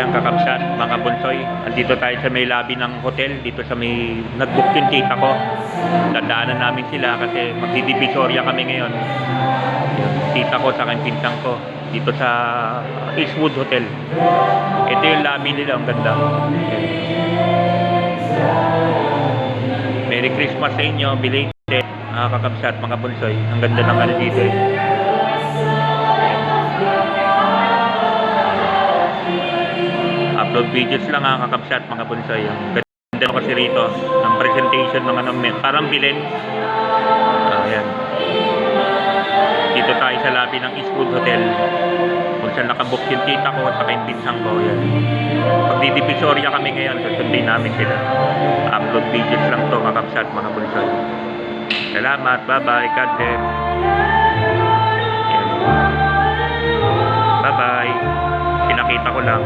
Ayan, kakabsat, mga bunsoy. Andito tayo sa may lobby ng hotel. Dito sa may nag-book yung tita ko. Dadaanan namin sila kasi magdidivisoria kami ngayon. Yung tita ko sa akin, pintang ko. Dito sa Eastwood Hotel. Ito yung lobby nila. Ang ganda. Ayan. Merry Christmas sa inyo. Belated, mga kakabsat, mga bunsoy. Ang ganda ng ano dito eh. Upload videos lang ang kakabsat, mga bunsoy. Ang ganda ko kasi rito ng presentation ng ano, parang bilin. Ayan. Dito tayo sa lobby ng Eastwood Hotel. Kung saan nakabook yung tita ko at saka yung pinsang ko. Ayan. Pagdidivisoria kami ngayon, susundin namin sila. Upload videos lang to, kakabsat, mga bunsoy. Salamat, bye-bye, God bless. Ayan. Bye-bye. Pinakita ko lang.